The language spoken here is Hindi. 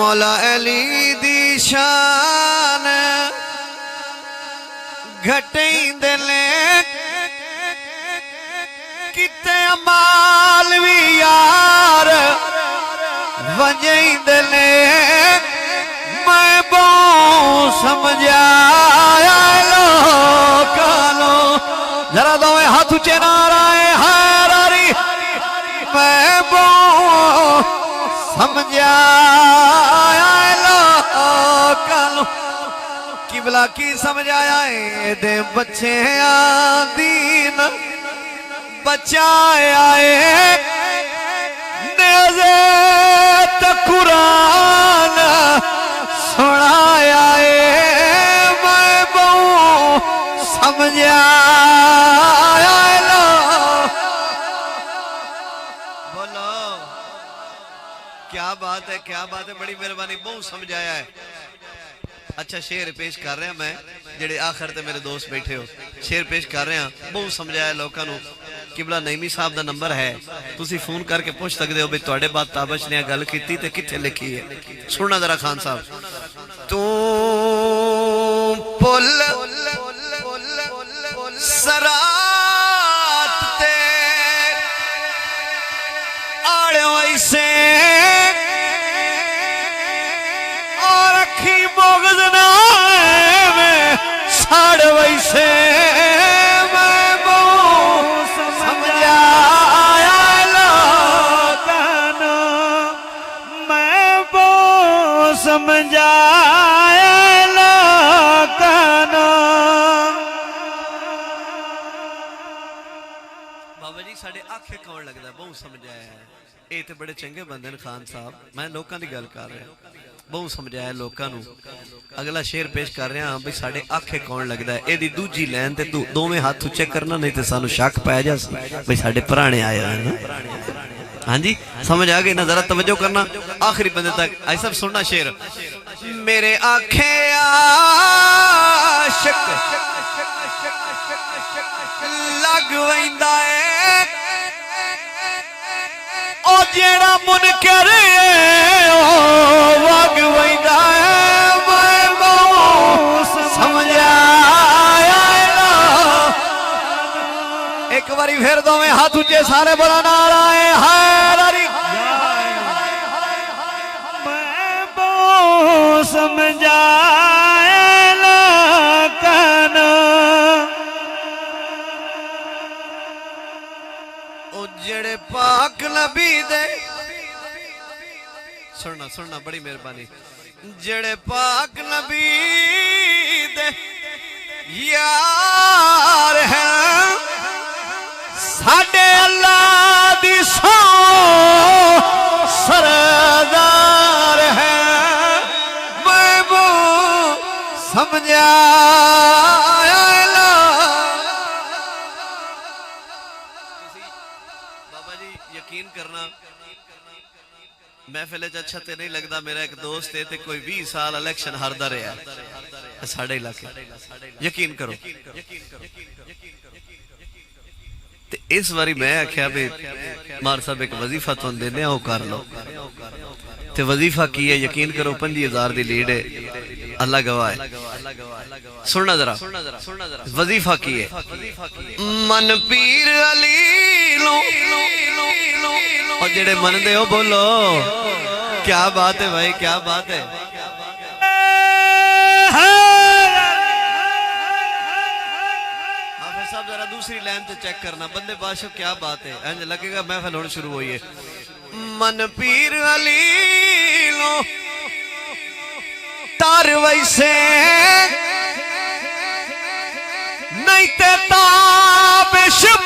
मौला अली दी शान घटेंदे ने किते अमाल भी यार वजेंदे ने मैं बहुत समझाया लोकानो जरा दोवें हाथ ऊंचे नाराए हैरारी मैं बहुत समझाया लोकानो किबला की समझाया दे बच्चे दीन बचाया नेज़े कुरान सुनाया मैं बहुत समझाया बोलो क्या बात है बड़ी मेहरबानी बहुत समझाया है। अच्छा शेर पेश कर रहा मैं जेडे आखिर ते मेरे दोस्त बैठे हो शेर पेश कर रहा बहुत समझाया लोगों को किबला नईमी साहब का नंबर है तुसी फोन करके पूछ सकते हो भी तुहाडे बाद ताबश ने गल कीती ते किथे लिखी है सुनना जरा खान साहब तू पुल सरात ते आड़े वैसे और अखी बोगज ना में साड़ वैसे मैं बहुत समझाया लोकानो मैं बहुत समझाया लोकानो बाबा जी साढ़े आखे कौन लगता बहुत समझाया है ये तो बड़े चंगे बंदे ने खान साहब मैं लोगों की गल कर रहा बहुत समझाया लोगों को अगला शेर पेश कर रहा हाँ भाई साढ़े आखे कौन लगता है यदि दूजी लैन ते दोवें हाथ उच्चे करना नहीं तो सानू शक पै जा भाई साढ़े पुराने आए हैं ना हाँ जी समझ आ गई ना जरा तवज्जो करना आखिरी बंदे तक ऐसा सुनना शेर मेरे आखे आशिक लग वैंदा है ओ जेड़ा मुनकर वग वैंदा है मैं बहुत समझाया एक बारी फिर दोवें हाथ ऊंचे सारे बड़ा नारा है हैरारी मैं बहुत समझाया लोकानो ओ जेड़े पाक नबी दे सुनना सुनना बड़ी मेहरबानी जेड़े पाक नबी दे यार हैं साडे अल्लाह दी सौ सरदार है मैं वो समझाया बाबा जी यकीन करना महफिल अच्छा तो नहीं लगता मेरा एक दोस्त है कोई 20 साल इलेक्शन हारदा रहा साढ़े इलाके यकीन करो इस बारी मैं आख्या भी मार साहब एक वजीफा तुम देने वो कर लो ते वजीफा की है यकीन करो 50,000 की लीड है अल्लाह गवाह है सुनना जरा वजीफा की है मन पीर अली लो और जेड़े मनदे हो बोलो क्या बात है भाई क्या बात है साहब जरा दूसरी लाइन तो चेक करना बंदे बादशाह क्या बात है इंज लगेगा महफिल होनी शुरू हुई है मन पीर अली लो तार वैसे नहीं ते ताबिशमार